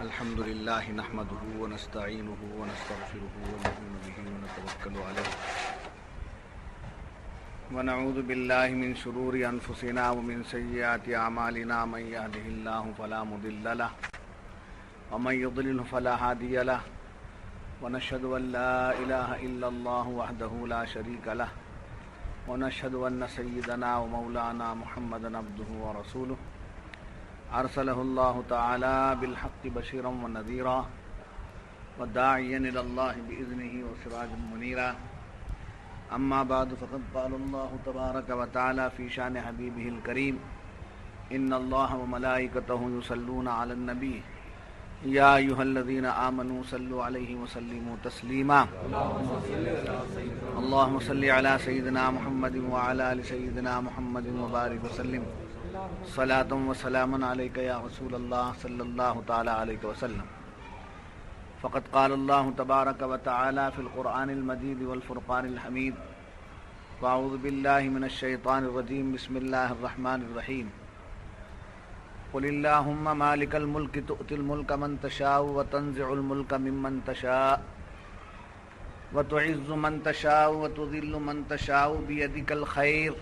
الحمد لله نحمده ونستعينه ونستغفره ونؤمن به ونتوكل عليه ونعوذ بالله من شرور أنفسنا ومن سيئات أعمالنا من يهده الله فلا مضل له ومن يضلل فلا هادي له ونشهد أن لا إله إلا الله وحده لا شريك له ونشهد أن سيدنا ومولانا محمدا عبده ورسوله أرسله الله تعالى بالحق بشيرا ونذيرا وداعيا إلى الله بإذنه وسراجا منيرا أما بعد فقد قال الله تبارك وتعالى في شأن حبيبه الكريم إن الله وملائكته يصلون على النبي يا أيها الذين آمنوا صلوا عليه وسلموا تسليما اللهم صل على سيدنا محمد وعلى آل سيدنا محمد وبارك وسلم صلاة وسلاما عليك يا رسول الله صلى الله تعالى عليه وسلم فقد قال الله تبارك وتعالى في القرآن المجيد والفرقان الحميد وأعوذ بالله من الشيطان الرجيم بسم الله الرحمن الرحيم قل اللهم مالك الملك تؤتي الملك من تشاء وتنزع الملك ممن تشاء وتعز من تشاء وتذل من تشاء بيدك الخير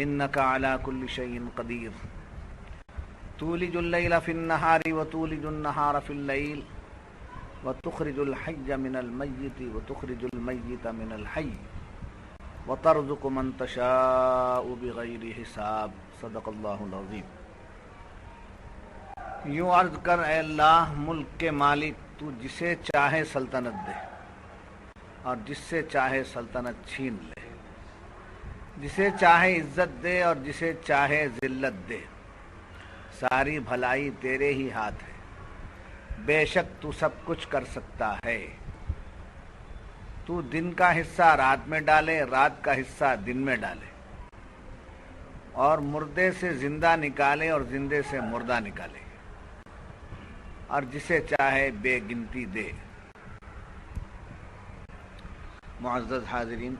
إنك على كل شيء قدير تولج الليل في النهار وتولج النهار في الليل وتخرج الحي من الميت وتخرج الميت من الحي وترزق من تشاء بغير حساب صدق اللہ العظیم۔ یوں عرض کر اے اللہ ملک کے مالک، تو جسے چاہے سلطنت دے اور جس سے چاہے سلطنت چھین لے، جسے چاہے عزت دے اور جسے چاہے ذلت دے، ساری بھلائی تیرے ہی ہاتھ ہے، بے شک تو سب کچھ کر سکتا ہے۔ تو دن کا حصہ رات میں ڈالے، رات کا حصہ دن میں ڈالے، اور مردے سے زندہ نکالے اور زندے سے مردہ نکالے، اور جسے چاہے بے گنتی دے۔ معزز حاضرین،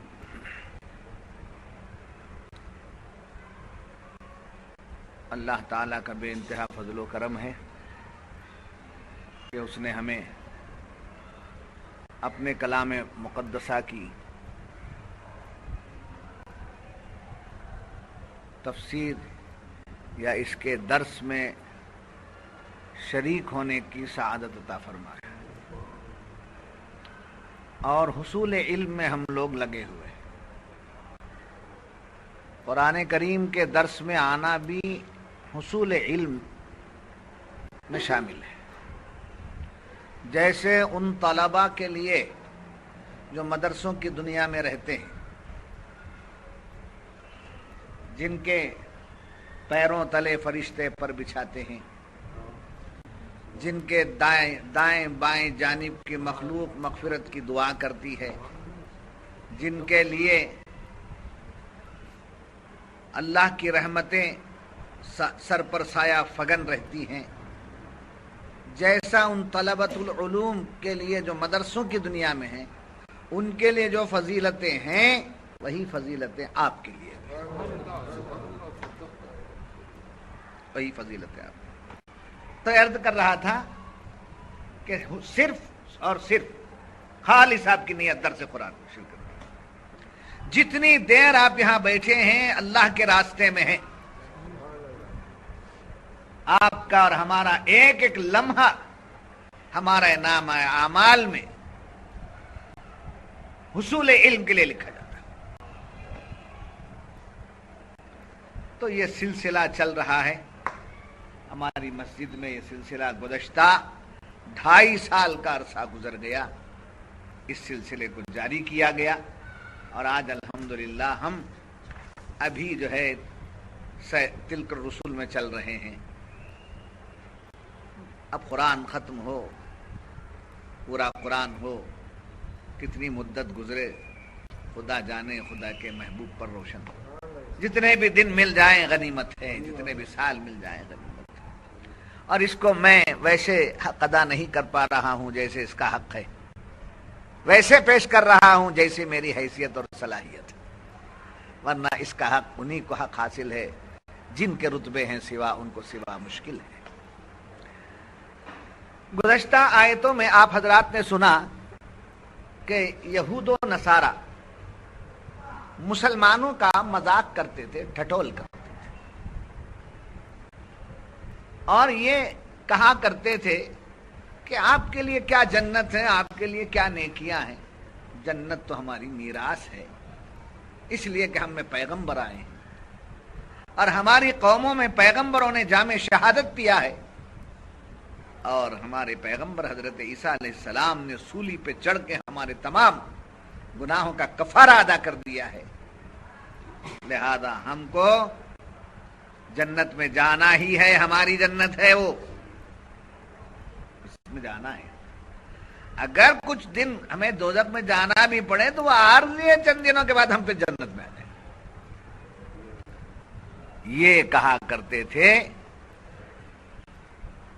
اللہ تعالیٰ کا بے انتہا فضل و کرم ہے کہ اس نے ہمیں اپنے کلام مقدسہ کی تفسیر یا اس کے درس میں شریک ہونے کی سعادت عطا فرمایا، اور حصول علم میں ہم لوگ لگے ہوئے ہیں۔ قرآن کریم کے درس میں آنا بھی حصول علم میں شامل ہے۔ جیسے ان طلباء کے لیے جو مدرسوں کی دنیا میں رہتے ہیں، جن کے پیروں تلے فرشتے پر بچھاتے ہیں، جن کے دائیں بائیں جانب کی مخلوق مغفرت کی دعا کرتی ہے، جن کے لیے اللہ کی رحمتیں سر پر سایہ فگن رہتی ہیں، جیسا ان طلبۃ العلوم کے لیے جو مدرسوں کی دنیا میں ہیں، ان کے لیے جو فضیلتیں ہیں وہی فضیلتیں آپ کے لیے ہیں، وہی فضیلتیں آپ۔ تو عرض کر رہا تھا کہ صرف اور صرف خالص آپ کی نیت درس قرآن کو شروع کریں۔ جتنی دیر آپ یہاں بیٹھے ہیں اللہ کے راستے میں ہیں، آپ کا اور ہمارا ایک ایک لمحہ ہمارا نام اعمال میں حصول علم کے لیے لکھا جاتا ہے۔ تو یہ سلسلہ چل رہا ہے ہماری مسجد میں، یہ سلسلہ گزشتہ 2.5 سال کا عرصہ گزر گیا، اس سلسلے کو جاری کیا گیا، اور آج الحمدللہ ہم ابھی جو ہے تلک الرسول میں چل رہے ہیں۔ اب قرآن ختم ہو، پورا قرآن ہو، کتنی مدت گزرے خدا جانے، خدا کے محبوب پر روشن ہو۔ جتنے بھی دن مل جائیں غنیمت ہے، جتنے بھی سال مل جائیں غنیمت ہے، اور اس کو میں ویسے حق ادا نہیں کر پا رہا ہوں جیسے اس کا حق ہے، ویسے پیش کر رہا ہوں جیسے میری حیثیت اور صلاحیت ہے، ورنہ اس کا حق انہی کو حق حاصل ہے جن کے رتبے ہیں سوا ان کو سوا مشکل ہے۔ گزشتہ آیتوں میں آپ حضرات نے سنا کہ یہود و نصارہ مسلمانوں کا مذاق کرتے تھے، ٹھٹول کرتے تھے، اور یہ کہا کرتے تھے کہ آپ کے لیے کیا جنت ہے، آپ کے لیے کیا نیکیاں ہیں، جنت تو ہماری میراث ہے، اس لیے کہ ہم میں پیغمبر آئے ہیں اور ہماری قوموں میں پیغمبروں نے جامع شہادت پیا ہے، اور ہمارے پیغمبر حضرت عیسیٰ علیہ السلام نے سولی پہ چڑھ کے ہمارے تمام گناہوں کا کفارہ ادا کر دیا ہے، لہذا ہم کو جنت میں جانا ہی ہے، ہماری جنت ہے، وہ اس میں جانا ہے۔ اگر کچھ دن ہمیں دوزخ میں جانا بھی پڑے تو وہ عارضی ہے، چند دنوں کے بعد ہم پھر جنت میں آ جائیں، یہ کہا کرتے تھے۔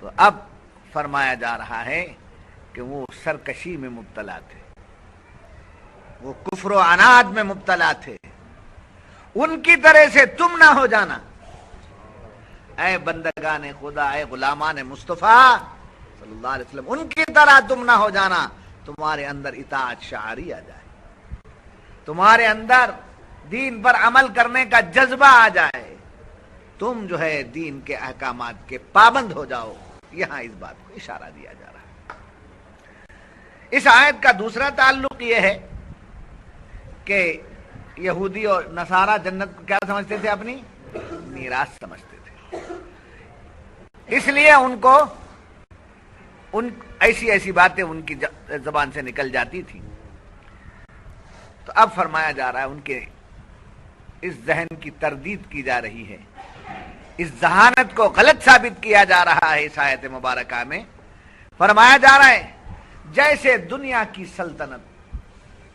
تو اب فرمایا جا رہا ہے کہ وہ سرکشی میں مبتلا تھے، وہ کفر و عناد میں مبتلا تھے، ان کی طرح سے تم نہ ہو جانا، اے بندگان خدا، اے غلامان مصطفیٰ صلی اللہ علیہ وسلم، ان کی طرح تم نہ ہو جانا، تمہارے اندر اطاعت شعاری آ جائے، تمہارے اندر دین پر عمل کرنے کا جذبہ آ جائے، تم جو ہے دین کے احکامات کے پابند ہو جاؤ۔ یہاں اس بات کو اشارہ دیا جا رہا ہے۔ اس آیت کا دوسرا تعلق یہ ہے کہ یہودی اور نصارہ جنت کو کیا سمجھتے تھے؟ اپنی میراث سمجھتے تھے، اس لیے ان کو ایسی ایسی باتیں ان کی زبان سے نکل جاتی تھی۔ تو اب فرمایا جا رہا ہے ان کے اس ذہن کی تردید کی جا رہی ہے، اس ذہانت کو غلط ثابت کیا جا رہا ہے۔ اس آیت مبارکہ میں فرمایا جا رہا ہے جیسے دنیا کی سلطنت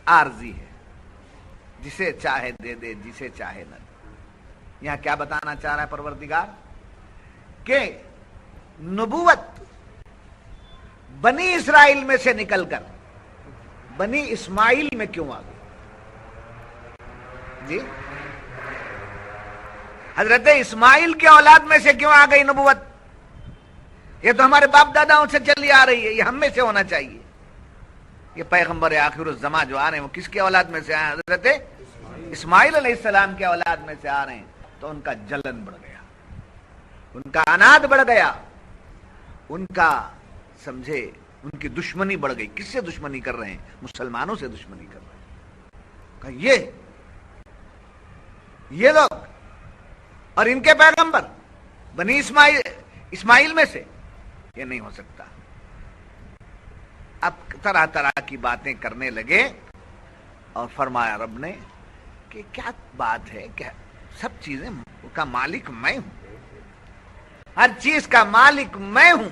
عارضی ہے، جسے چاہے دے دے، جسے چاہے نہ دے۔ یہاں کیا بتانا چاہ رہا ہے پروردگار؟ کہ نبوت بنی اسرائیل میں سے نکل کر بنی اسماعیل میں کیوں آ گئی؟ جی، حضرت اسماعیل کے اولاد میں سے کیوں آ گئی نبوت؟ یہ تو ہمارے باپ داداؤں سے چلی آ رہی ہے، یہ ہم میں سے ہونا چاہیے۔ یہ پیغمبر آخر الزماں جو آ رہے ہیں وہ کس کے اولاد میں سے آئے ہیں؟ حضرت اسماعیل علیہ السلام کے اولاد میں سے آ رہے ہیں۔ تو ان کا جلن بڑھ گیا، ان کا عناد بڑھ گیا، ان کا سمجھے ان کی دشمنی بڑھ گئی۔ کس سے دشمنی کر رہے ہیں؟ مسلمانوں سے دشمنی کر رہے ہیں۔ کہ یہ لوگ اور ان کے پیغمبر بنی اسماعیل میں سے، یہ نہیں ہو سکتا۔ اب طرح طرح کی باتیں کرنے لگے، اور فرمایا رب نے کہ کیا بات ہے کہ سب چیزیں کا مالک میں ہوں، ہر چیز کا مالک میں ہوں،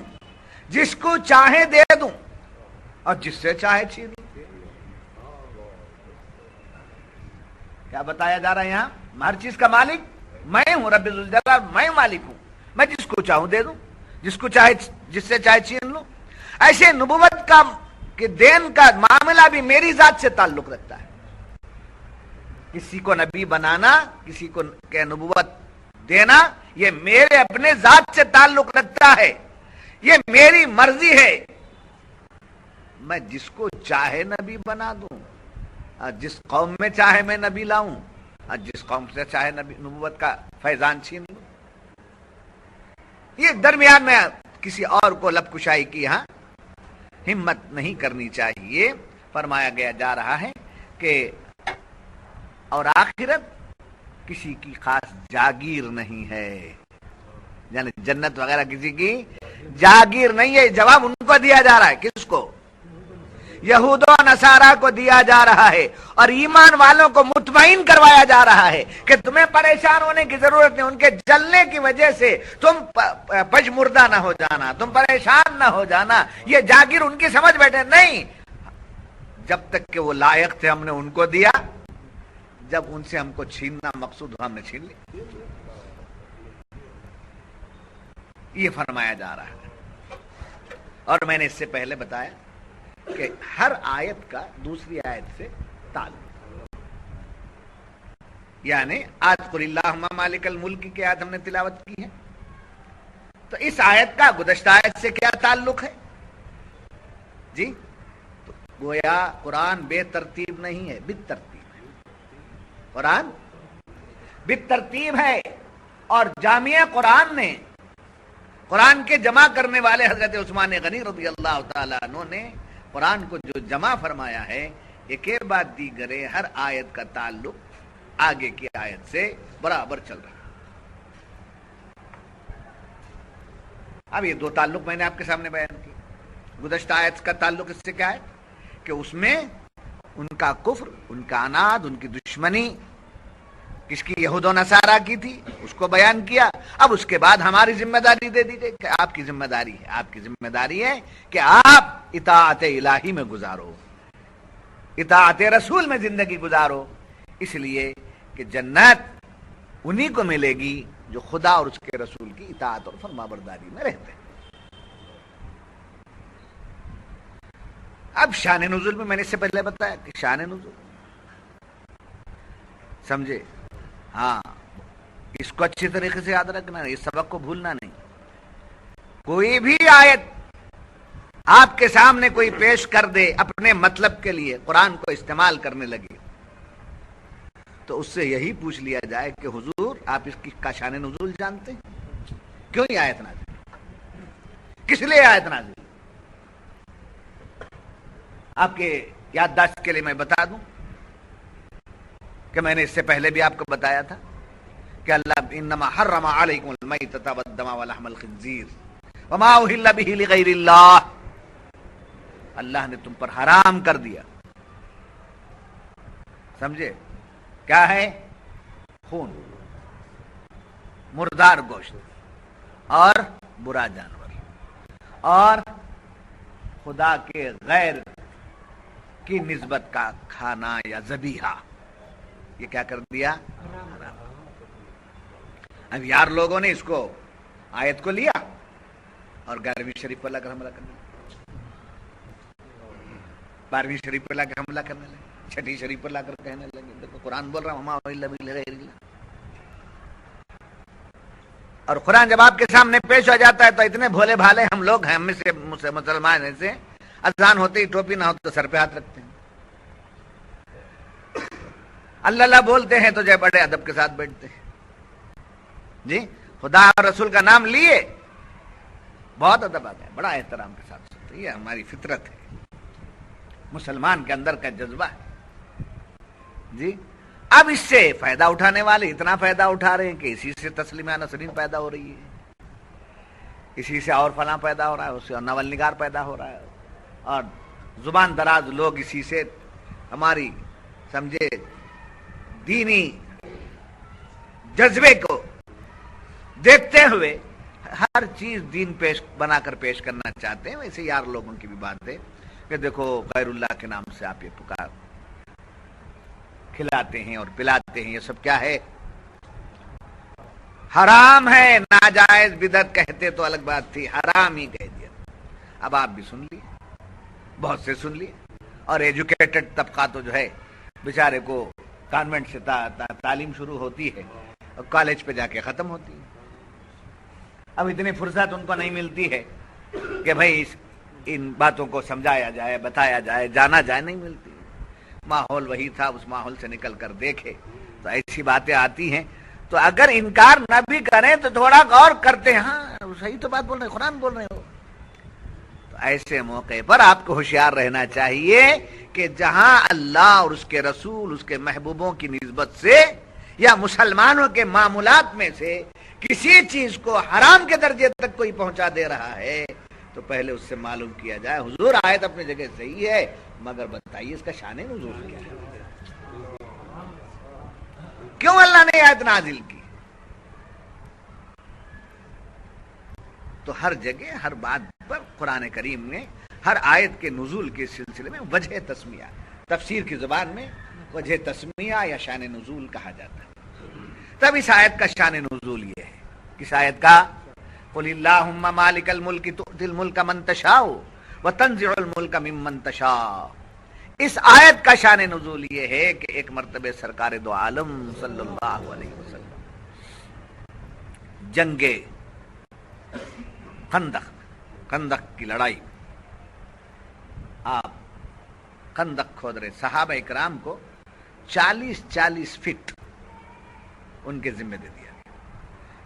جس کو چاہے دے دوں اور جس سے چاہے چھین لوں۔ کیا بتایا جا رہا ہے یہاں؟ ہر چیز کا مالک میں ہوں، رب ذوالجلال، میں مالک ہوں، میں جس کو چاہوں دے دوں، جس سے چاہے چھین لوں۔ ایسے نبوت کا کہ دین کا معاملہ بھی میری ذات سے تعلق رکھتا ہے۔ کسی کو نبی بنانا، کسی کو کہ نبوت دینا، یہ میرے اپنے ذات سے تعلق رکھتا ہے، یہ میری مرضی ہے۔ میں جس کو چاہے نبی بنا دوں، اور جس قوم میں چاہے میں نبی لاؤں، اور جس قوم سے چاہے نبوت کا فیضان چھین لوں۔ یہ درمیان میں کسی اور کو لب کشائی کی یہاں ہمت نہیں کرنی چاہیے۔ فرمایا گیا جا رہا ہے کہ اور آخرت کسی کی خاص جاگیر نہیں ہے، یعنی جنت وغیرہ کسی کی جاگیر نہیں ہے۔ جواب ان کو دیا جا رہا ہے، کس کو؟ یہود و نصارہ کو دیا جا رہا ہے، اور ایمان والوں کو مطمئن کروایا جا رہا ہے کہ تمہیں پریشان ہونے کی ضرورت نہیں، ان کے جلنے کی وجہ سے تم پجمردہ نہ ہو جانا، تم پریشان نہ ہو جانا۔ یہ جاگیر ان کی سمجھ بیٹھے نہیں، جب تک کہ وہ لائق تھے ہم نے ان کو دیا، جب ان سے ہم کو چھیننا مقصود ہوا ہم نے چھین لی۔ یہ فرمایا جا رہا ہے، اور میں نے اس سے پہلے بتایا کہ ہر آیت کا دوسری آیت سے تعلق، یعنی آج قل اللہم مالک الملک کی آیت ہم نے تلاوت کی ہے، تو اس آیت کا گزشتہ آیت سے کیا تعلق ہے، جی تو گویا قرآن بے ترتیب نہیں ہے، بالترتیب ہے، قرآن بالترتیب ہے۔ اور جامعہ قرآن نے، قرآن کے جمع کرنے والے حضرت عثمان غنی رضی اللہ تعالیٰ عنہ نے قرآن کو جو جمع فرمایا ہے، ایک کے بعد دیگرے ہر آیت کا تعلق آگے کی آیت سے برابر چل رہا ہے۔ اب یہ دو تعلق میں نے آپ کے سامنے بیان کیا۔ گزشتہ آیت کا تعلق اس سے کیا ہے کہ اس میں ان کا کفر، ان کا عناد، ان کی دشمنی کس کی، یہود و نصارہ کی تھی، اس کو بیان کیا۔ اب اس کے بعد ہماری ذمہ داری دے دی گئی کہ آپ کی ذمہ داری ہے، آپ کی ذمہ داری ہے کہ آپ اطاعت الہی میں گزارو، اطاعت رسول میں زندگی گزارو، اس لیے کہ جنت انہی کو ملے گی جو خدا اور اس کے رسول کی اطاعت اور فرمانبرداری میں رہتے ہیں۔ اب شان نزول میں نے اس سے پہلے بتایا کہ شان نزول سمجھے، ہاں اس کو اچھی طریقے سے یاد رکھنا ہے، اس سبق کو بھولنا نہیں۔ کوئی بھی آیت آپ کے سامنے کوئی پیش کر دے اپنے مطلب کے لیے، قرآن کو استعمال کرنے لگے، تو اس سے یہی پوچھ لیا جائے کہ حضور آپ اس کی کا شان نزول جانتے ہیں؟ کیوں یہ آیت نازل؟ کس لیے آیت نازل؟ آپ کے یادداشت کے لیے میں بتا دوں کہ میں نے اس سے پہلے بھی آپ کو بتایا تھا کہ اللہ انما حرم علیکم المیتۃ والدم ولحم الخنزیر وما اہل بہ لغیر اللہ، اللہ نے تم پر حرام کر دیا، سمجھے کیا ہے؟ خون، مردار گوشت اور برا جانور، اور خدا کے غیر کی نسبت کا کھانا یا ذبیحہ، یہ کیا کر دیا؟ حرام۔ اب یار لوگوں نے اس کو آیت کو لیا اور 11ویں شریف پر لا کر حملہ کرنے لگے، 12ویں شریف پر لا کر حملہ کرنے لگے، 6ٹھی شریف پر لا کر کہنے لگے دیکھو قرآن بول رہا ہوں وما اہل بہ لغیر اللہ۔ اور قرآن جب آپ کے سامنے پیش ہو جاتا ہے تو اتنے بھولے بھالے ہم لوگ ہیں، ہم میں سے مسلمان ایسے اذان ہوتے ہی ٹوپی نہ ہو تو سر پہ ہاتھ رکھتے ہیں، اللہ اللہ بولتے ہیں تو جو بڑے ادب کے ساتھ بیٹھتے ہیں، جی خدا اور رسول کا نام لیے بہت ادب آتا ہے، بڑا احترام کے ساتھ سنتے ہیں، یہ ہماری فطرت ہے، مسلمان کے اندر کا جذبہ ہے۔ جی اب اس سے فائدہ اٹھانے والے اتنا فائدہ اٹھا رہے ہیں کہ اسی سے تسلیمہ نسرین پیدا ہو رہی ہے، اسی سے اور فلاں پیدا ہو رہا ہے، اس سے اور ناول نگار پیدا ہو رہا ہے، اور زبان دراز لوگ اسی سے ہماری سمجھے دینی جذبے کو دیکھتے ہوئے ہر چیز دین پیش بنا کر پیش کرنا چاہتے ہیں۔ ویسے یار لوگوں کی بھی بات ہے کہ دیکھو غیر اللہ کے نام سے آپ یہ پکار کھلاتے ہیں اور پلاتے ہیں، یہ سب کیا ہے؟ حرام ہے، ناجائز بدعت کہتے تو الگ بات تھی، حرام ہی کہہ دیا۔ اب آپ بھی سن لیے، بہت سے سن لیے، اور ایجوکیٹڈ طبقہ تو جو ہے بیچارے کو کانوینٹ سے تعلیم شروع ہوتی ہے اور کالج پہ جا کے ختم ہوتی ہے، اب اتنی فرصت ان کو نہیں ملتی ہے کہ بھائی ان باتوں کو سمجھایا جائے، بتایا جائے، جانا جائے، نہیں ملتی۔ ماحول وہی تھا، اس ماحول سے نکل کر دیکھے تو ایسی باتیں آتی ہیں، تو اگر انکار نہ بھی کریں تو تھوڑا غور کرتے ہیں، ہاں صحیح تو بات بول رہے ہیں، قرآن بول رہے ہو۔ تو ایسے موقع پر آپ کو ہوشیار رہنا چاہیے کہ جہاں اللہ اور اس کے رسول، اس کے محبوبوں کی نسبت سے یا مسلمانوں کے معمولات میں سے کسی چیز کو حرام کے درجے تک کوئی پہنچا دے رہا ہے تو پہلے اس سے معلوم کیا جائے حضور آیت اپنی جگہ صحیح ہے مگر بتائیے اس کا شان نزول کیا ہے، کیوں اللہ نے آیت نازل کی؟ تو ہر جگہ ہر بات پر قرآن کریم نے ہر آیت کے نزول کے سلسلے میں وجہ تسمیہ، تفسیر کی زبان میں وجہ تسمیہ یا شان نزول کہا جاتا ہے۔ تب اس آیت کا شان نزول یہ ہے، کس آیت کا؟ قل اللہم مالک الملک تؤتی الملک من تشاء وتنزع الملک ممن تشاء۔ اس آیت کا شان نزول یہ ہے کہ ایک مرتبہ سرکار دو عالم صلی اللہ علیہ وسلم جنگ خندق کی لڑائی آپ خندق کھود رہے. صحابہ اکرام کو 40 فٹ ان کے ذمہ دے دیا.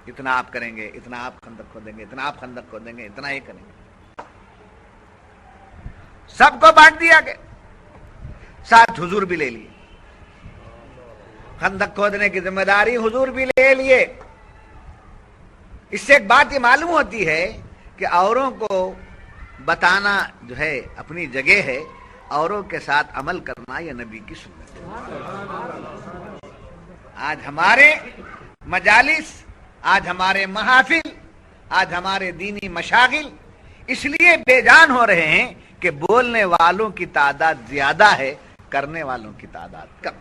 اتنا آپ کریں گے, اتنا آپ خندق کھودیں گے, اتنا آپ خندق کھودیں گے, اتنا یہ کریں گے. سب کو بانٹ دیا گیا. ساتھ حضور بھی لے لیے. خندق کھودنے کی ذمہ داری حضور بھی لے لیے. اس سے ایک بات یہ معلوم ہوتی ہے کہ اوروں کو بتانا جو ہے اپنی جگہ ہے, اوروں کے ساتھ عمل کرنا یہ نبی کی سنت ہے. آج ہمارے مجالس, آج ہمارے محافل, آج ہمارے دینی مشاغل اس لیے بے جان ہو رہے ہیں کہ بولنے والوں کی تعداد زیادہ ہے, کرنے والوں کی تعداد کم.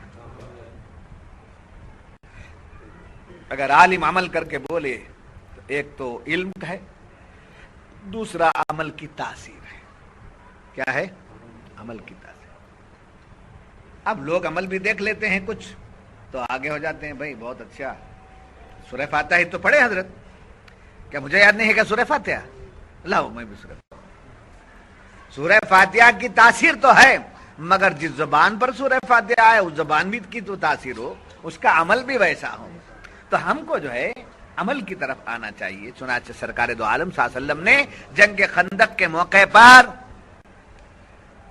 اگر عالم عمل کر کے بولے تو ایک تو علم ہے, دوسرا عمل کی تاثیر ہے. کیا ہے؟ عمل کی تاثیر. اب لوگ عمل بھی دیکھ لیتے ہیں کچھ تو آگے ہو جاتے ہیں. بھائی بہت اچھا, سورہ فاتحہ ہی تو پڑھے حضرت. کیا مجھے یاد نہیں ہے کہ سورہ فاتحہ؟ لاؤ میں بھی سورہ فاتحہ کی تاثیر تو ہے, مگر جس زبان پر سورہ فاتحہ ہے اس زبان بھی کی تو تاثیر ہو, اس کا عمل بھی ویسا ہو. تو ہم کو جو ہے عمل کی طرف آنا چاہیے. چنانچہ سرکار دو عالم صلی اللہ علیہ وسلم نے جنگ خندق کے موقع پر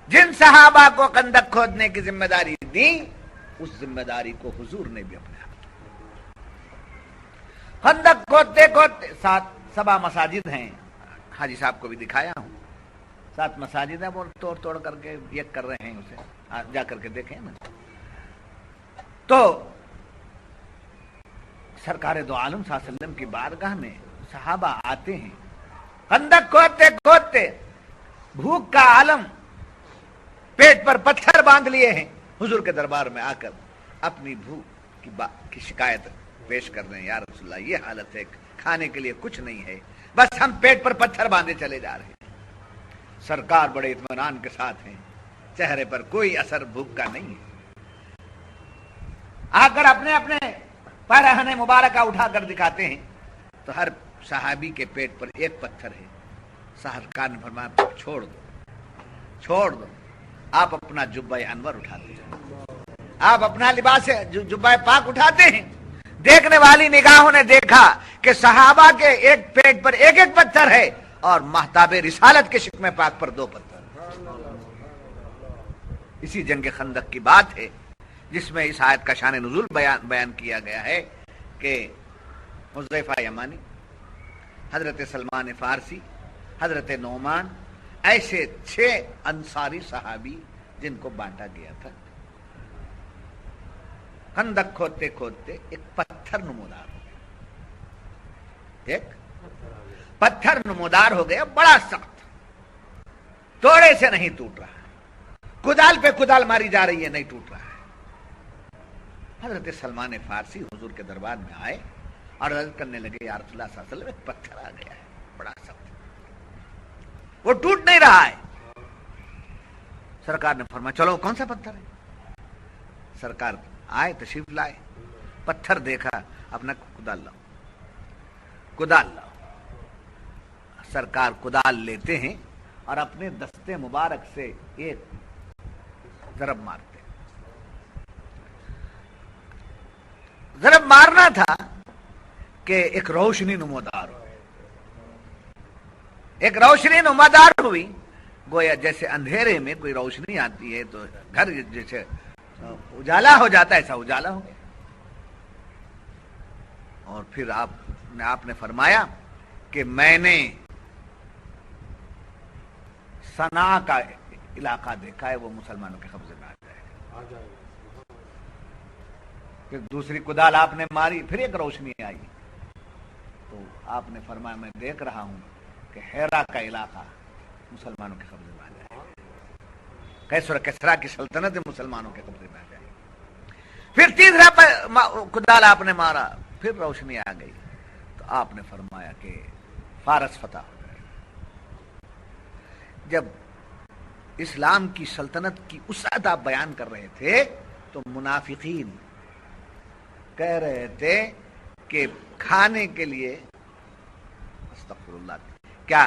جن صحابہ کو خندق کھودنے کی ذمہ داری دی, اس ذمہ داری کو حضور نے بھی اپنا. خندق کھودتے کھودتے 7 مساجد ہیں, حاجی صاحب کو بھی دکھایا ہوں. 7 مساجد ہیں, وہ توڑ کر کے یک کر رہے ہیں اسے, جا کر کے دیکھیں نا. تو سرکار دو عالم صلی اللہ علیہ وسلم کی بارگاہ میں صحابہ آتے ہیں. خندق کھودتے کھودتے بھوک کا عالم, پیٹ پر پتھر باندھ لیے ہیں. حضور کے دربار میں آ کر اپنی بھوک کی شکایت پیش کر رہے ہیں. یا رسول اللہ, یہ حالت ہے, کھانے کے لیے کچھ نہیں ہے, بس ہم پیٹ پر پتھر باندھے چلے جا رہے ہیں. سرکار بڑے اطمینان کے ساتھ ہیں, چہرے پر کوئی اثر بھوک کا نہیں ہے. آ کر اپنے اپنے پیراہن مبارکہ اٹھا کر دکھاتے ہیں تو ہر صحابی کے پیٹ پر ایک پتھر ہے. سرکار نے فرمایا چھوڑ دو, آپ اپنا جبہ انور اٹھاتے ہیں, آپ اپنا لباس جبہ پاک اٹھاتے ہیں. دیکھنے والی نگاہوں نے دیکھا کہ صحابہ کے ایک پیٹ پر ایک ایک پتھر ہے اور مہتاب رسالت کے شکم پاک پر 2 پتھر. اسی جنگ خندق کی بات ہے جس میں اس آیت کا شان نزول بیان کیا گیا ہے کہ حذیفہ یمانی, حضرت سلمان فارسی, حضرت نعمان, ایسے 6 انصاری صحابی جن کو بانٹا گیا تھا. خندق کھودتے کھودتے ایک پتھر نمودار ہو گیا, ایک پتھر نمودار ہو گیا, بڑا سخت, توڑے سے نہیں ٹوٹ رہا, کدال پہ کدال ماری جا رہی ہے, نہیں ٹوٹ رہا ہے. حضرت سلمان فارسی حضور کے دربار میں آئے اور عرض کرنے لگے, یا رسول اللہ صلی اللہ علیہ وسلم, ایک پتھر آ گیا ہے بڑا سخت, وہ ٹوٹ نہیں رہا ہے. سرکار نے فرمایا چلو کون سا پتھر ہے؟ سرکار آئے, تشریف لائے, پتھر دیکھا, اپنا کدال لاؤ. سرکار کدال لیتے ہیں اور اپنے دستے مبارک سے ایک ضرب مارتے. ضرب مارنا تھا کہ ایک روشنی نمودار ہو, ایک روشنی نمودار ہوئی, گویا جیسے اندھیرے میں کوئی روشنی آتی ہے تو گھر جیسے اجالا ہو جاتا ہے, ایسا اجالا ہو گیا. اور پھر آپ نے فرمایا کہ میں نے صنعاء کا علاقہ دیکھا ہے, وہ مسلمانوں کے قبضے میں آ جائے گا. پھر دوسری کدال آپ نے ماری, پھر ایک روشنی آئی تو آپ نے فرمایا میں دیکھ رہا ہوں کہ ہیرا کا علاقہ مسلمانوں کے قبضے میں آ جائے گا, قیصر کسریٰ کی سلطنت مسلمانوں کے قبضے میں آ جائے گی. پھر تیسرا کدال آپ نے مارا, پھر روشنی آ گئی تو آپ نے فرمایا کہ فارس فتح ہو جائے گا. جب اسلام کی سلطنت کی وسعت آپ بیان کر رہے تھے تو منافقین کہہ رہے تھے کہ کھانے کے لیے, استغفر اللہ, کیا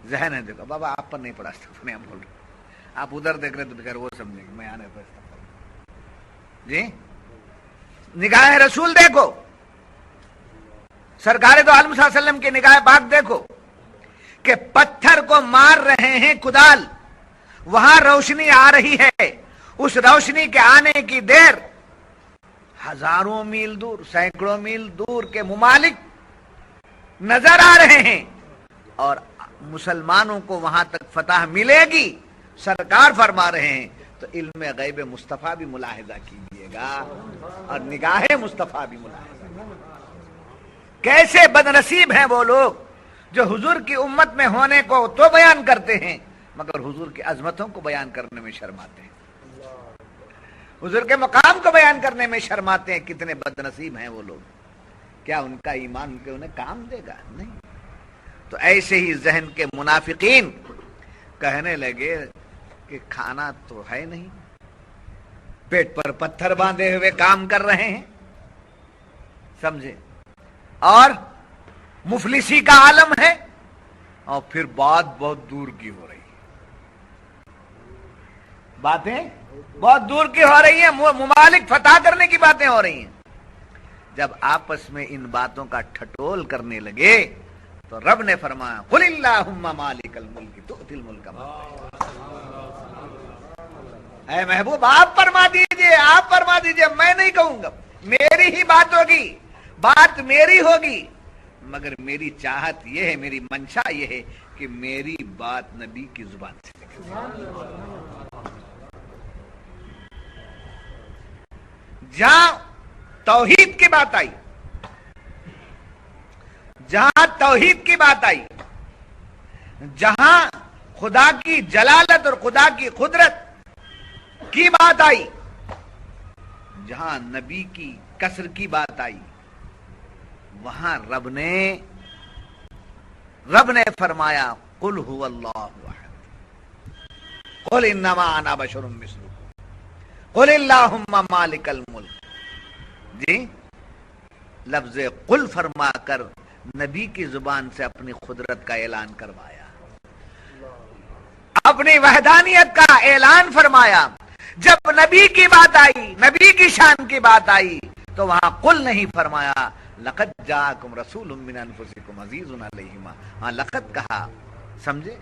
ذہن ہے, دیکھو بابا آپ پر نہیں پڑا, استغفر نہیں, ہم بول رہے آپ ادھر دیکھ رہے تو بغیر وہ سمجھیں گے میں آنے پر جی نگاہ رسول دیکھو، سرکار دو عالم صلی اللہ علیہ وسلم کی نگاہ پاک دیکھو کہ پتھر کو مار رہے ہیں کدال، وہاں روشنی آ رہی ہے، اس روشنی کے آنے کی دیر ہزاروں میل دور، سینکڑوں میل دور کے ممالک نظر آ رہے ہیں، اور مسلمانوں کو وہاں تک فتح ملے گی سرکار فرما رہے ہیں، تو علم غیب مصطفیٰ بھی ملاحظہ کیجیے گا اور نگاہ مصطفیٰ بھی ملاحظہ۔ کیسے بدنصیب ہیں وہ لوگ جو حضور کی امت میں ہونے کو تو بیان کرتے ہیں مگر حضور کی عظمتوں کو بیان کرنے میں شرماتے ہیں، حضور کے مقام کو بیان کرنے میں شرماتے ہیں۔ کتنے بدنصیب ہیں وہ لوگ، کیا ان کا ایمان کہ انہیں کام دے گا؟ نہیں۔ تو ایسے ہی ذہن کے منافقین کہنے لگے کہ کھانا تو ہے نہیں، پیٹ پر پتھر باندھے ہوئے کام کر رہے ہیں، سمجھے، اور مفلسی کا عالم ہے، اور پھر بات بہت دور کی ہو رہی ہے، باتیں بہت دور کی ہو رہی ہیں، ممالک فتح کرنے کی باتیں ہو رہی ہیں۔ جب آپس میں ان باتوں کا ٹھٹول کرنے لگے تو رب نے فرمایا قل اللہم مالک الملک تؤتی الملک من اے محبوب آپ فرما دیجئے، میں نہیں کہوں گا، میری ہی بات ہوگی، بات میری ہوگی، مگر میری چاہت یہ ہے، میری منشا یہ ہے کہ میری بات نبی کی زبان سے نکلے۔ جہاں توحید کی بات آئی، جہاں توحید کی بات آئی، جہاں خدا کی جلالت اور خدا کی قدرت کی بات آئی، جہاں نبی کی کسر کی بات آئی، وہاں رب نے فرمایا قل هو اللہ احد قل انما انا بشر مثلکم قل اللہم مالک الملک۔ جی لفظ قل فرما کر نبی کی زبان سے اپنی قدرت کا اعلان کروایا، اپنی وحدانیت کا اعلان فرمایا۔ جب نبی کی بات آئی، نبی کی شان کی بات آئی، تو وہاں قل نہیں فرمایا، لقد جاءکم رسول من انفسکم عزیز علیہ ما، ہاں لقد کہا، سمجھے،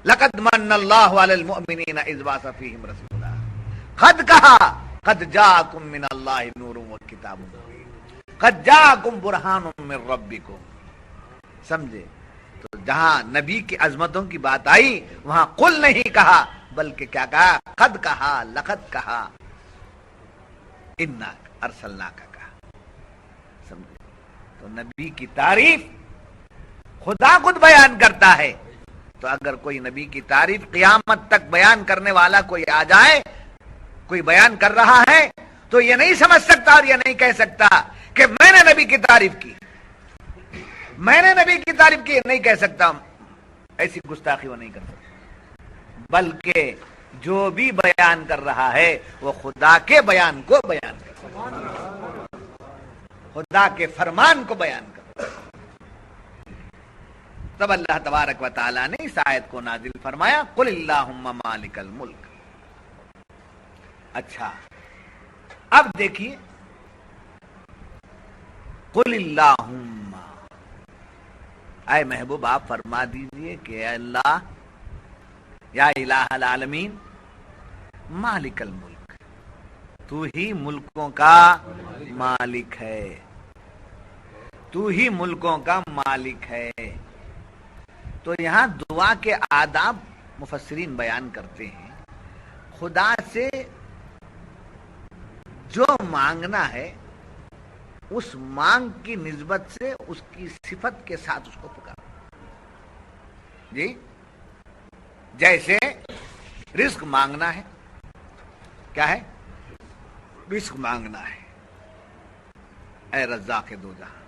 لقد من اللہ علی المؤمنین اذ بعث فیہم رسولا، قد کہا قد جاءکم من اللہ نور و کتاب مبین، قد جاءکم برہان من ربکم، سمجھے۔ تو جہاں نبی کی عظمتوں کی بات آئی وہاں قل نہیں کہا بلکہ کیا کہا، قد کہا، لقد کہا، انا ارسلناک کہا، سمجھے۔ تو نبی کی تعریف خدا خود بیان کرتا ہے، تو اگر کوئی نبی کی تعریف قیامت تک بیان کرنے والا کوئی آ جائے، کوئی بیان کر رہا ہے، تو یہ نہیں سمجھ سکتا اور یہ نہیں کہہ سکتا کہ میں نے نبی کی تعریف کی، میں نے نبی کی تعریف کی، نہیں کہہ سکتا، ایسی گستاخی وہ نہیں کر سکتا، بلکہ جو بھی بیان کر رہا ہے وہ خدا کے بیان کو بیان کر رہا ہے، خدا کے فرمان کو بیان کر رہا ہے۔ تب اللہ تبارک و تعالی نے اس آیت کو نازل فرمایا قل اللہم مالک الملک۔ اچھا اب دیکھیے قل اللہم، اے محبوب آپ فرما دیجئے کہ اے اللہ، یا الہ العالمین، مالک الملک، تو ہی ملکوں کا مالک ہے، تو ہی ملکوں کا مالک ہے۔ تو یہاں دعا کے آداب مفسرین بیان کرتے ہیں، خدا سے جو مانگنا ہے اس مانگ کی نسبت سے اس کی صفت کے ساتھ اس کو پکارو۔ جی جیسے رزق مانگنا ہے، کیا ہے؟ رزق مانگنا ہے، اے رزاق دو جہاں،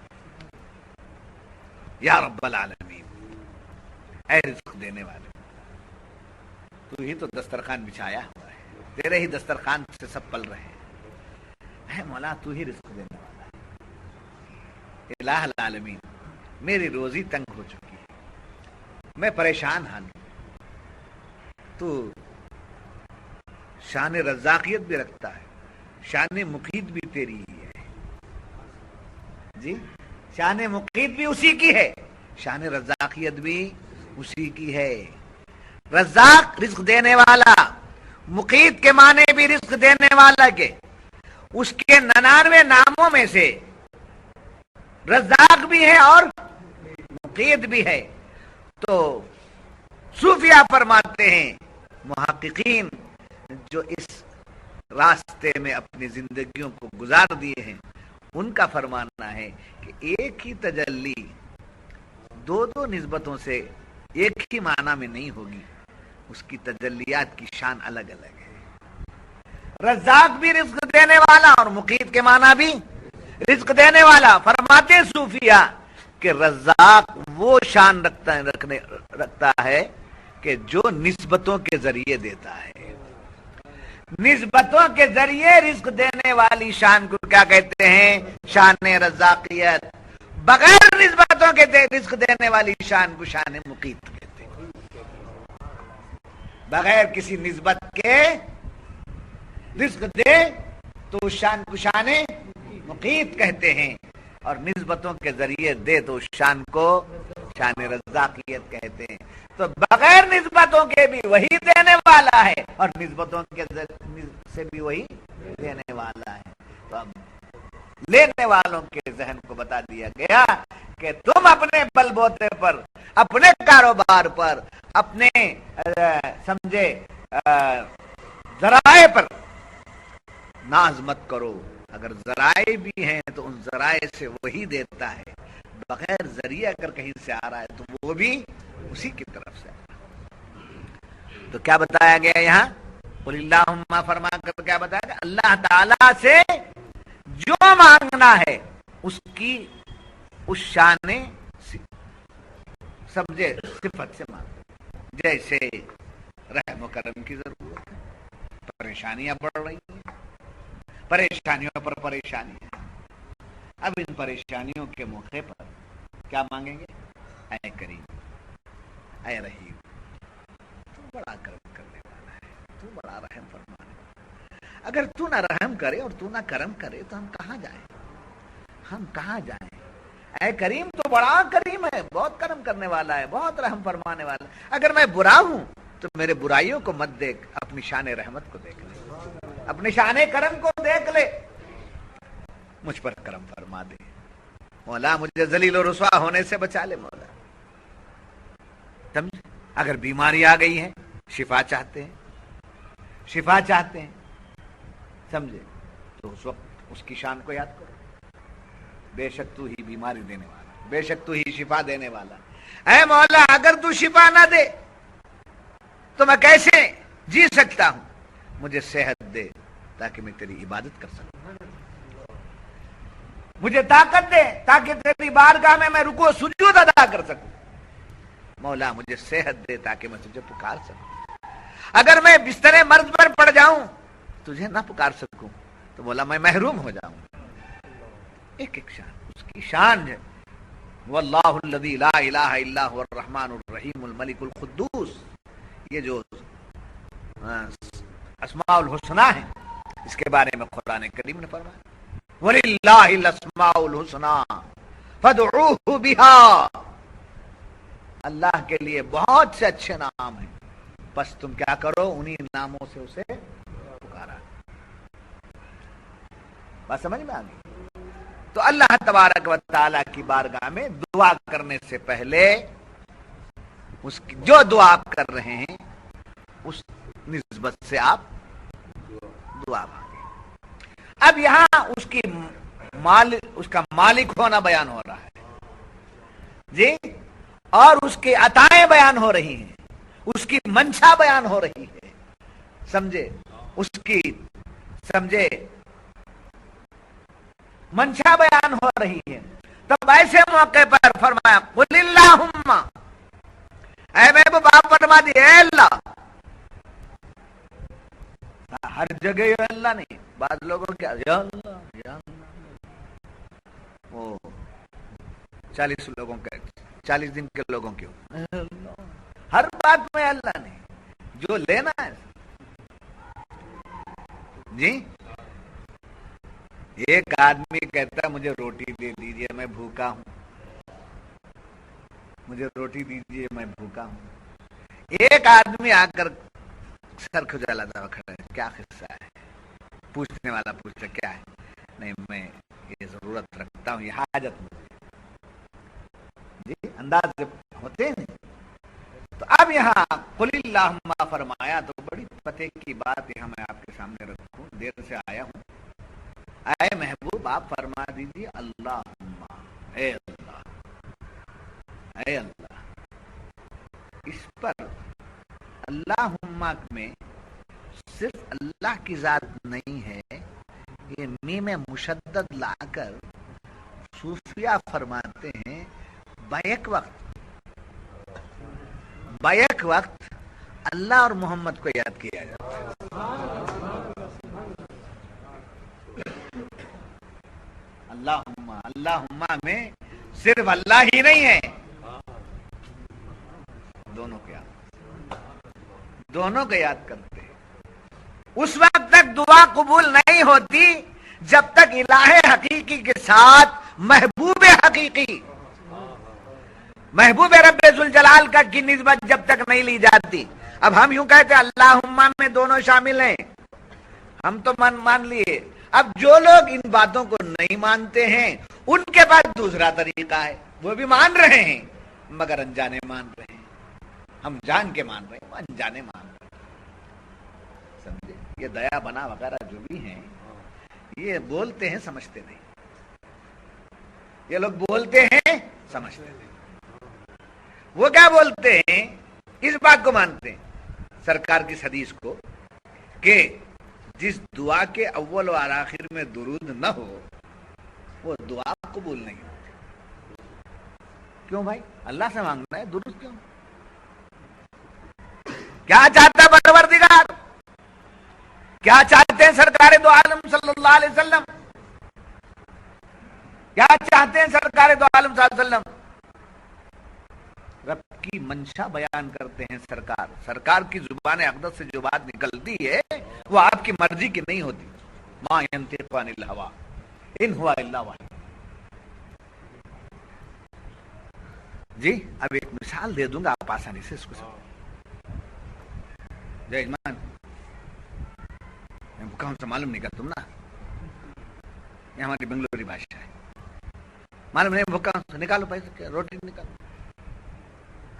یا رب العالمین، اے رزق دینے والے، تو ہی تو دسترخوان بچھایا ہوا ہے، تیرے ہی دسترخوان سے سب پل رہے ہیں، اے مولا تو ہی رزق دینے والا ہے، الہ العالمین، میری روزی تنگ ہو چکی ہے، میں پریشان حال ہوں، تو شان رزاقیت بھی رکھتا ہے، شان مقیت بھی تیری ہی ہے جی، شان مقیت بھی اسی کی ہے، شان رزاقیت بھی اسی کی ہے۔ رزاق رزق دینے والا، مقیت کے معنی بھی رزق دینے والا کے، اس کے 99 ناموں میں سے رزاق بھی ہے اور مقیت بھی ہے۔ تو صوفیہ فرماتے ہیں، محققین جو اس راستے میں اپنی زندگیوں کو گزار دیے ہیں، ان کا فرمانا ہے کہ ایک ہی تجلی دو دو نسبتوں سے ایک ہی معنی میں نہیں ہوگی، اس کی تجلیات کی شان الگ الگ ہے۔ رزاق بھی رزق دینے والا اور مقیت کے معنی بھی رزق دینے والا۔ فرماتے ہیں صوفیہ کہ رزاق وہ شان رکھتا ہے کہ جو نسبتوں کے ذریعے دیتا ہے، نسبتوں کے ذریعے رزق دینے والی شان کو کیا کہتے ہیں؟ شان رزاقیت۔ بغیر نسبتوں کے رزق دینے والی شان کو شان مقیت کہتے ہیں۔ بغیر کسی نسبت کے رزق دے تو اس شان کو شان مقیت کہتے ہیں، اور نسبتوں کے ذریعے دے تو اس شان کو شان رزاقیت کہتے ہیں۔ تو بغیر نسبتوں کے بھی وہی دینے والا ہے اور نسبتوں کے سے بھی وہی دینے والا ہے۔ تو اب لینے والوں کے ذہن کو بتا دیا گیا کہ تم اپنے بل بوتے پر، اپنے کاروبار پر، اپنے سمجھے ذرائع پر ناز مت کرو۔ اگر ذرائع بھی ہیں تو ان ذرائع سے وہی دیتا ہے، بغیر ذریعہ اگر کہیں سے آ رہا ہے تو وہ بھی اسی کی طرف سے آ رہا ہے۔ تو کیا بتایا گیا یہاں؟ قل اللہم فرما کر کیا بتایا گیا؟ اللہ تعالی سے جو مانگنا ہے اس کی اس شان سمجھے صفت سے مانگو۔ جیسے رحم و کرم کی ضرورت ہے، پریشانیاں بڑھ رہی ہیں، پریشانیوں پر پریشانیاں، اب ان پریشانیوں کے موقع پر کیا مانگیں گے؟ اے کریم، اے رحیم، تو بڑا کرم کرنے والا ہے، تو بڑا رحم فرمانے والا ہے۔ اگر تو نہ رحم کرے اور تو نہ کرم کرے تو ہم کہاں جائیں؟ ہم کہاں جائیں؟ اے کریم تو بڑا کریم ہے، بہت کرم کرنے والا ہے، بہت رحم فرمانے والا ہے۔ اگر میں برا ہوں تو میرے برائیوں کو مت دیکھ، اپنی شان رحمت کو دیکھ لے، اپنی شان کرم کو دیکھ لے، مجھ پر کرم فرما دے مولا، مجھے ذلیل و رسوا ہونے سے بچا لے مولا۔ سمجھ؟ اگر بیماری آ گئی ہے، شفا چاہتے ہیں، شفا چاہتے ہیں، سمجھے، تو اس وقت اس کی شان کو یاد کرو۔ بے شک تو ہی بیماری دینے والا، بے شک تو ہی شفا دینے والا۔ اے مولا، اگر تو شفا نہ دے تو میں کیسے جی سکتا ہوں؟ مجھے صحت دے تاکہ میں تیری عبادت کر سکوں، مجھے طاقت دے تاکہ تیری بارگاہ میں رکوع سجود ادا کر سکوں۔ مولا مجھے صحت دے تاکہ میں تجھے پکار سکوں۔ اگر میں بستر مرض پر پڑ جاؤں تجھے نہ پکار سکوں تو مولا میں محروم ہو جاؤں۔ ایک ایک شان اس کی شان ہے۔ واللہ الذی لا الہ الا هو الرحمن الرحیم الملک القدوس، یہ جو اسماء الحسنی ہیں اس کے بارے میں قرآن کریم نے فرمایا وَلِلَّهِ الْأَسْمَاءُ الْحُسْنَى فَادْعُوهُ بِهَا، اللہ کے لیے بہت سے اچھے نام ہیں، بس تم کیا کرو؟ انہی ناموں سے اسے پکارا۔ بات سمجھ میں آ گئی؟ تو اللہ تبارک و تعالی کی بارگاہ میں دعا کرنے سے پہلے اس کی جو دعا آپ کر رہے ہیں اس نسبت سے آپ دعا مانگیں۔ اب یہاں اس کا مالک ہونا بیان ہو رہا ہے جی، اور اس کی عطائیں بیان ہو رہی ہیں، اس کی منشا بیان ہو رہی ہے، سمجھے، اس کی سمجھے منشا بیان ہو رہی ہے۔ تب ایسے موقع پر فرمایا قل اللہم، اے محبوب آپ فرما دی اے اللہ۔ ہر جگہ یا اللہ نہیں، بعض لوگوں کیا یا اللہ یا اللہ، وہ 40 لوگوں کے 40 دن کے لوگوں کی ہر بات میں اللہ نہیں، جو لینا ہے جی ایک آدمی کہتا مجھے روٹی دے دیجئے میں بھوکا ہوں، مجھے روٹی دیجئے میں بھوکا ہوں۔ ایک آدمی آ کر سر کھجالا ہوا کھڑا ہے، کیا قصہ ہے؟ پوچھنے والا پوچھتا کیا ہے؟ نہیں میں یہ ضرورت رکھتا ہوں، یہ حاجت مجھے، جی انداز سے ہوتے ہیں۔ تو اب یہاں قل اللہم فرمایا تو بڑی پتے کی بات یہاں میں آپ کے سامنے رکھوں، دیر سے آیا ہوں۔ اے محبوب آپ فرما دیجیے اللہم، اے اللہ، اے اللہ۔ اس پر اللہم میں صرف اللہ کی ذات نہیں ہے، یہ میم مشدد لا کر صوفیہ فرماتے ہیں بیک وقت اللہ اور محمد کو یاد کیا جاتا ہے۔ اللہم میں صرف اللہ ہی نہیں ہے، دونوں کو یاد کرتے ہیں۔ اس وقت تک دعا قبول نہیں ہوتی جب تک الہ حقیقی کے ساتھ محبوب حقیقی، محبوب رب ذوالجلال کا کی نسبت جب تک نہیں لی جاتی۔ اب ہم یوں کہتے ہیں اللہم میں دونوں شامل ہیں، ہم تو مان لیے۔ اب جو لوگ ان باتوں کو نہیں مانتے ہیں ان کے پاس دوسرا طریقہ ہے، وہ بھی مان رہے ہیں مگر انجانے مان رہے ہیں۔ ہم جان کے مان رہے ہیں، وہ انجانے مان رہے ہیں، سمجھے؟ یہ دیا بنا وغیرہ جو بھی ہیں یہ بولتے ہیں سمجھتے نہیں، یہ لوگ بولتے ہیں سمجھتے نہیں۔ وہ کیا بولتے ہیں؟ اس بات کو مانتے ہیں سرکار کی حدیث کو کہ جس دعا کے اول و آخر میں درود نہ ہو وہ دعا قبول نہیں ہوتی۔ کیوں بھائی؟ اللہ سے مانگنا ہے، درود کیوں؟ کیا چاہتا ہے پروردگار؟ کیا چاہتے ہیں سرکار دو عالم صلی اللہ علیہ وسلم؟ کیا چاہتے ہیں سرکار دو عالم صلی اللہ علیہ وسلم؟ رب کی منشا بیان کرتے ہیں سرکار کی زبان اقدس سے جو بات نکلتی ہے وہ آپ کی مرضی کی نہیں ہوتی۔ ما ينطق عن الهوى ان هو الا وحی۔ جی اب ایک مثال دے دوں گا، آپ آسانی سے اس کو سمجھ۔ جی اجمان کہاں سے معلوم نہیں کر تم نا، یہ ہماری بنگلوری بھاشا ہے، معلوم نہیں بھوکا نکالو پیسے، روٹی نکالو۔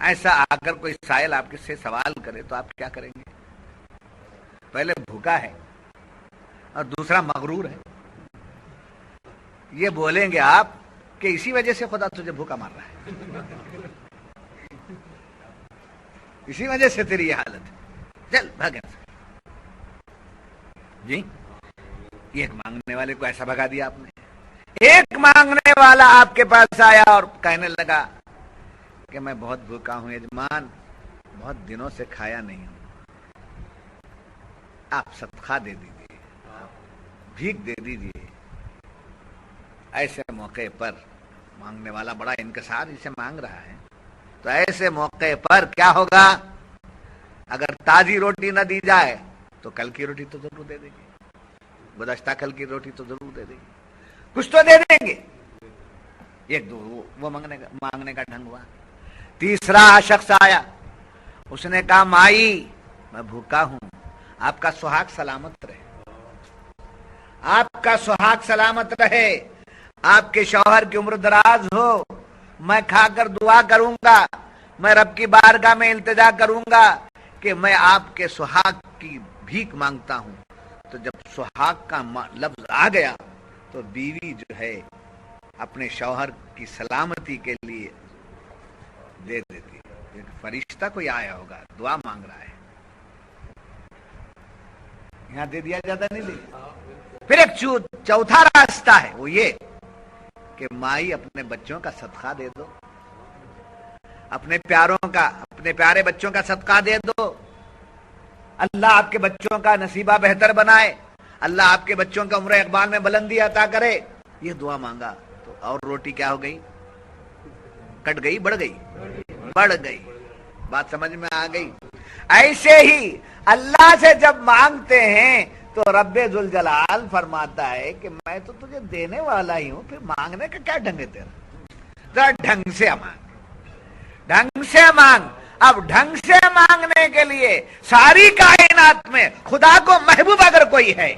ایسا آ کر کوئی سائل آپ سے سوال کرے تو آپ کیا کریں گے؟ پہلے بھوکا ہے اور دوسرا مغرور ہے، یہ بولیں گے آپ کہ اسی وجہ سے خدا تجھے بھوکا مار رہا ہے، اسی وجہ سے تیری یہ حالت ہے، چل بھاگ۔ جی ایک مانگنے والے کو ایسا بھگا دیا آپ نے۔ ایک مانگنے والا آپ کے پاس آیا اور کہنے لگا کہ میں بہت بھوکا ہوں یجمان، بہت دنوں سے کھایا نہیں ہوں، آپ صدقہ دے دیجیے، بھیک دے دیجیے۔ ایسے موقع پر مانگنے والا بڑا انکسار سے مانگ رہا ہے، تو ایسے موقع پر کیا ہوگا؟ اگر تازی روٹی نہ دی جائے تو کل کی روٹی تو ضرور دے دیں گے، گزشتہ کل کی روٹی تو ضرور دے دیں گے، کچھ تو دے دیں گے۔ ایک دو وہ مانگنے کا ڈھنگ ہوا۔ تیسرا شخص آیا، اس نے کہا مائی میں بھوکا ہوں، آپ کا سہاگ سلامت رہے، آپ کا سہاگ سلامت رہے، آپ کے شوہر کی عمر دراز ہو، میں کھا کر دعا کروں گا، میں رب کی بارگاہ میں التجا کروں گا کہ میں آپ کے سہاگ کی بھیک مانگتا ہوں۔ تو جب سہاگ کا لفظ آ گیا تو بیوی جو ہے اپنے شوہر کی سلامتی کے لیے دے دیتی ہے۔ ایک فرشتہ کوئی آیا ہوگا، دعا مانگ رہا ہے، یہاں دے دیا جاتا نہیں دے۔ پھر ایک چوتھا راستہ ہے، وہ یہ کہ مائی اپنے بچوں کا صدقہ دے دو، اپنے پیارے بچوں کا صدقہ دے دو، اللہ آپ کے بچوں کا نصیبہ بہتر بنائے، اللہ آپ کے بچوں کا عمر اقبال میں بلندی عطا کرے۔ یہ دعا مانگا تو اور روٹی کیا ہو گئی؟ کٹ گئی، بڑھ گئی۔ بات سمجھ میں آ گئی؟ ایسے ہی اللہ سے جب مانگتے ہیں تو رب ذوالجلال فرماتا ہے کہ میں تو تجھے دینے والا ہی ہوں، پھر مانگنے کا کیا ڈھنگ ہے تیرا؟ ذرا ڈھنگ سے مانگ، ڈھنگ سے مانگ۔ اب ڈھنگ سے مانگنے کے لیے ساری کائنات میں خدا کو محبوب اگر کوئی ہے،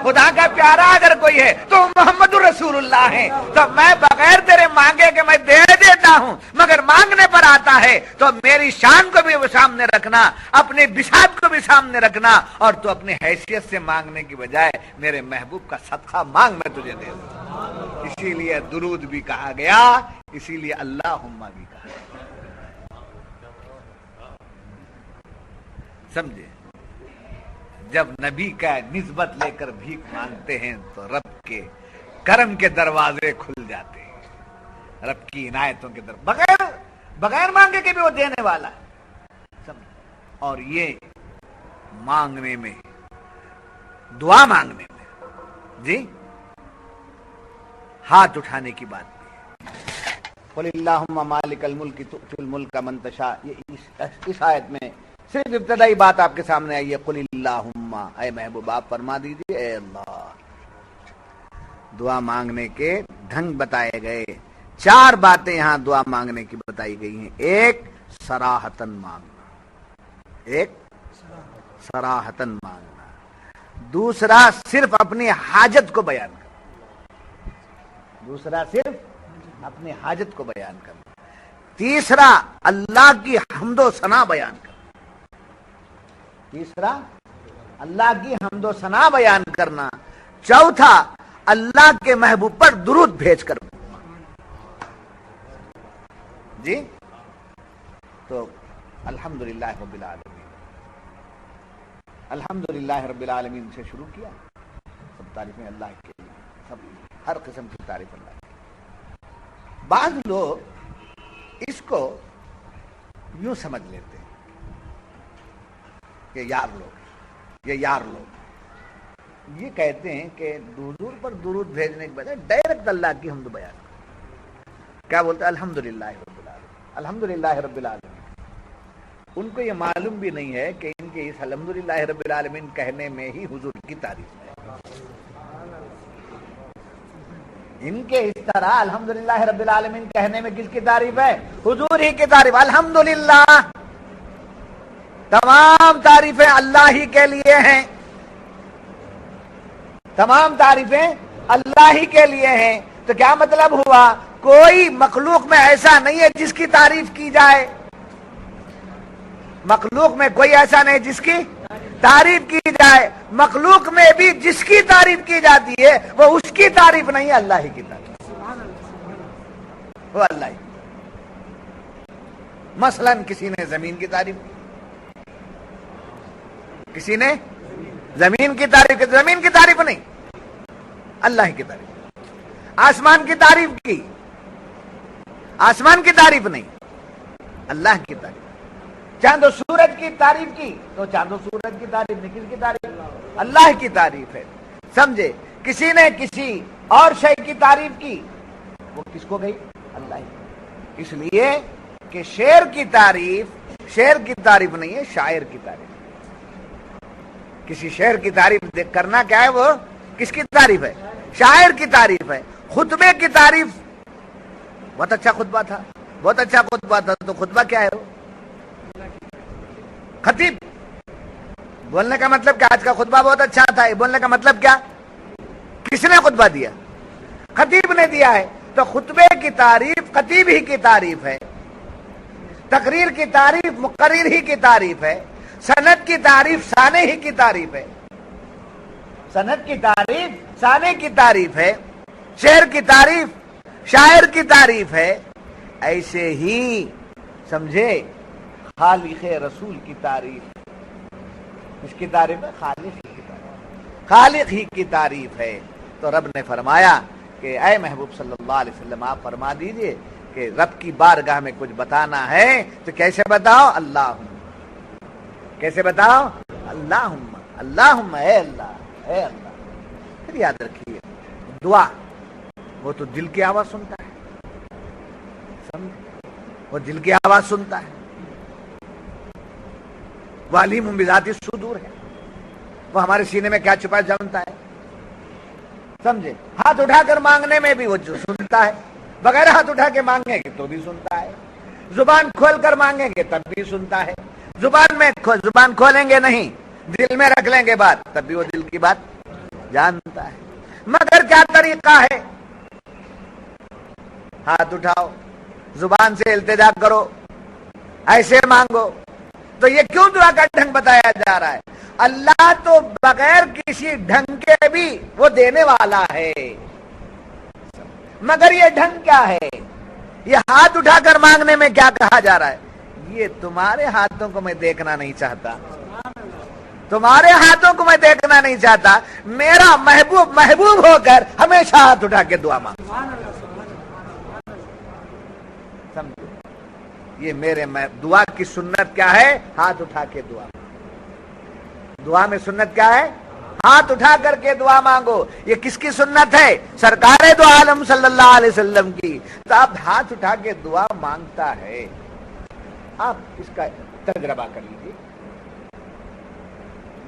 خدا کا پیارا اگر کوئی ہے تو محمد رسول اللہ ہے۔ تو میں بغیر تیرے مانگے کہ میں دے دیتا ہوں، مگر مانگنے پر آتا ہے تو میری شان کو بھی سامنے رکھنا، اپنی بساط کو بھی سامنے رکھنا، اور تو اپنی حیثیت سے مانگنے کی بجائے میرے محبوب کا صدقہ مانگ، میں تجھے دے دوں۔ اسی لیے درود بھی کہا گیا، اسی لیے اللہم بھی کہا گیا۔ سمجھے؟ جب نبی کا نسبت لے کر بھیک مانگتے ہیں تو رب کے کرم کے دروازے کھل جاتے ہیں، رب کی عنایتوں کے دروازے، بغیر مانگے کے بھی وہ دینے والا ہے۔ اور یہ مانگنے میں، دعا مانگنے میں جی ہاتھ اٹھانے کی بات بھی ہے۔ قل اللہم مالک الملک تؤتی الملک من تشاء، یہ اس آیت میں صرف ابتدائی بات آپ کے سامنے آئی ہے، قل اللہم، اے محبوب آپ فرما دیجیے اے اللہ۔ دعا مانگنے کے ڈھنگ بتائے گئے، چار باتیں یہاں دعا مانگنے کی بتائی گئی ہیں۔ ایک صراحتاً مانگنا، ایک صراحتاً مانگنا، دوسرا صرف اپنی حاجت کو بیان کرنا، دوسرا صرف اپنی حاجت کو بیان کرنا، تیسرا اللہ کی حمد و ثنا بیان کرنا، تیسرا اللہ کی حمد و ثنا بیان کرنا، چوتھا اللہ کے محبوب پر درود بھیج کر جی۔ تو الحمدللہ رب العالمین، الحمدللہ رب العالمین سے شروع کیا، سب تعریفیں اللہ کے لیے، سب ہر قسم کی تعریف اللہ کی۔ بعض لوگ اس کو یوں سمجھ لیتے ہیں کہ یار لوگ، یہ یار لوگ یہ کہتے ہیں کہ حضور پر درود بھیجنے کے بجائے ڈائریکٹ اللہ کی حمد بیان کرو۔ کیا بولتے ہیں؟ الحمدللہ رب العالمین، الحمدللہ رب العالمین۔ ان کو یہ معلوم بھی نہیں ہے کہ ان کے اس الحمدللہ رب العالمین کہنے میں ہی حضور کی تعریف ہے۔ ان کے اس طرح الحمدللہ رب العالمین کہنے میں کس کی تعریف ہے؟ حضور ہی کی تعریف۔ الحمدللہ، تمام تعریفیں اللہ ہی کے لیے ہیں، تمام تعریفیں اللہ ہی کے لیے ہیں۔ تو کیا مطلب ہوا؟ کوئی مخلوق میں ایسا نہیں ہے جس کی تعریف کی جائے، مخلوق میں کوئی ایسا نہیں جس کی تعریف کی جائے، مخلوق میں بھی جس کی تعریف کی جاتی ہے وہ اس کی تعریف نہیں ہے، اللہ ہی کی تعریف، وہ اللہ ہی۔ مثلا کسی نے زمین کی تعریف کی، کسی نے زمین کی تعریف کی، زمین کی تعریف نہیں، اللہ کی تعریف۔ آسمان کی تعریف کی، آسمان کی تعریف نہیں، اللہ کی تعریف۔ چاند و سورج کی تعریف کی تو چاند و سورج کی تعریف نہیں، کس کی تعریف؟ اللہ کی تعریف ہے۔ سمجھے؟ کسی نے کسی اور شے کی تعریف کی، وہ کس کو گئی؟ اللہ ہی۔ اس لیے کہ شعر کی تعریف نہیں ہے، شاعر کی تعریف۔ کسی شعر کی تعریف کرنا کیا ہے؟ وہ کس کی تعریف ہے؟ شاعر کی تعریف ہے۔ خطبے کی تعریف، بہت اچھا خطبہ تھا، بہت اچھا خطبہ تھا، تو خطبہ کیا ہے؟ وہ خطیب۔ بولنے کا مطلب کیا؟ آج کا خطبہ بہت اچھا تھا، بولنے کا مطلب کیا؟ کس نے خطبہ دیا؟ خطیب نے دیا ہے۔ تو خطبے کی تعریف خطیب ہی کی تعریف ہے، تقریر کی تعریف مقرر ہی کی تعریف ہے، سند کی تعریف سانے ہی کی تعریف ہے، سند کی تعریف سانے کی تعریف ہے، شعر کی تعریف شاعر کی تعریف ہے۔ ایسے ہی سمجھے خالق رسول کی تعریف، اس کی تعریف ہے خالق ہی کی تعریف، خالق ہی کی تعریف ہے۔ تو رب نے فرمایا کہ اے محبوب صلی اللہ علیہ وسلم آپ فرما دیجئے کہ رب کی بارگاہ میں کچھ بتانا ہے تو کیسے بتاؤ؟ اللہم۔ کیسے بتاؤ؟ اللہم، اللہم، اے اللہ، اے اللہ۔ پھر یاد رکھیے دعا وہ تو دل کی آواز سنتا ہے، وہ دل کی آواز سنتا ہے، وہ علیم بذات الصدور ہے۔ وہ ہمارے سینے میں کیا چھپا جانتا ہے. سمجھے؟ ہاتھ اٹھا کر مانگنے میں بھی وہ جو سنتا ہے، بغیر ہاتھ اٹھا کے مانگیں گے تو بھی سنتا ہے، زبان کھول کر مانگیں گے تب بھی سنتا ہے. زبان کھولیں گے نہیں، دل میں رکھ لیں گے بات، تب بھی وہ دل کی بات جانتا ہے. مگر کیا طریقہ ہے؟ ہاتھ اٹھاؤ، زبان سے التجا کرو، ایسے مانگو. تو یہ کیوں دعا کا ڈھنگ بتایا جا رہا ہے؟ اللہ تو بغیر کسی ڈھنگ کے بھی وہ دینے والا ہے، مگر یہ ڈھنگ کیا ہے؟ یہ ہاتھ اٹھا کر مانگنے میں کیا کہا جا رہا ہے؟ یہ تمہارے ہاتھوں کو میں دیکھنا نہیں چاہتا، تمہارے ہاتھوں کو میں دیکھنا نہیں چاہتا. میرا محبوب ہو کر ہمیشہ ہاتھ اٹھا کے دعا مانگ. سمجھو، یہ میرے دعا کی سنت کیا ہے؟ ہاتھ اٹھا کے دعا. دعا میں سنت کیا ہے؟ ہاتھ اٹھا کر کے دعا مانگو. یہ کس کی سنت ہے؟ سرکار دو عالم صلی اللہ علیہ وسلم کی. تو اب ہاتھ اٹھا کے دعا مانگتا ہے، آپ اس کا تجربہ کر لیجیے.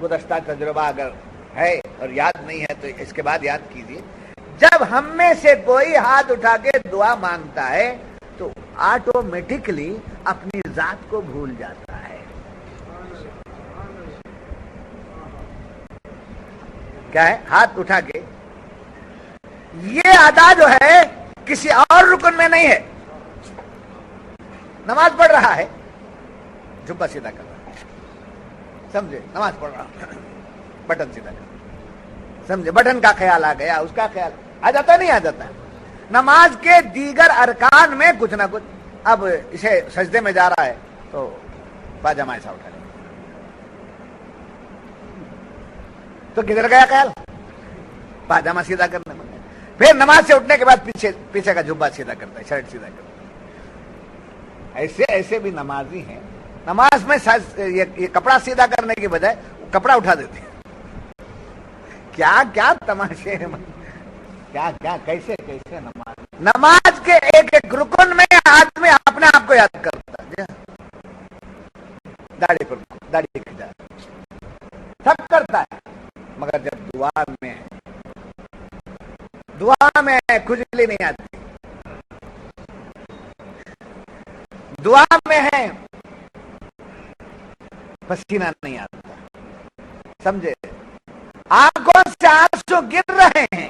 گزشتہ تجربہ اگر ہے اور یاد نہیں ہے تو اس کے بعد یاد کیجیے. جب ہم میں سے کوئی ہاتھ اٹھا کے دعا مانگتا ہے تو آٹومیٹکلی اپنی ذات کو بھول جاتا ہے. کیا ہے؟ ہاتھ اٹھا کے. یہ ادا جو ہے کسی اور رکن میں نہیں ہے. نماز پڑھ رہا ہے، جبہ سیدھا کر رہا ہے، سمجھے؟ نماز پڑھ رہا ہے، بٹن سیدھا کر رہا ہے، سمجھے؟ بٹن کا خیال آ گیا، اس کا خیال آ جاتا نہیں آ جاتا. نماز کے دیگر ارکان میں کچھ نہ کچھ. اب اسے سجدے میں جا رہا ہے تو پاجامہ ایسا اٹھا لے تو کدھر گیا خیال؟ پاجامہ سیدھا کرنے میں. پھر نماز سے اٹھنے کے بعد پیچھے کا جبہ سیدھا کرتا ہے، شرٹ سیدھا کرتا ہے. ایسے بھی نمازی ہیں، نماز میں یہ کپڑا سیدھا کرنے کی بجائے کپڑا اٹھا دیتے ہیں. کیا کیا تماشے ہیں، کیا کیسے نماز کے ایک ایک رکن میں آدمی اپنے آپ کو یاد کرتا ہے. داڑھی کھینچا سب کرتا ہے، مگر جب دعا میں کھجلی نہیں آتی، دعا میں ہے پسینہ نہیں آتا. سمجھے؟ آنکھوں سے آنسو گر رہے ہیں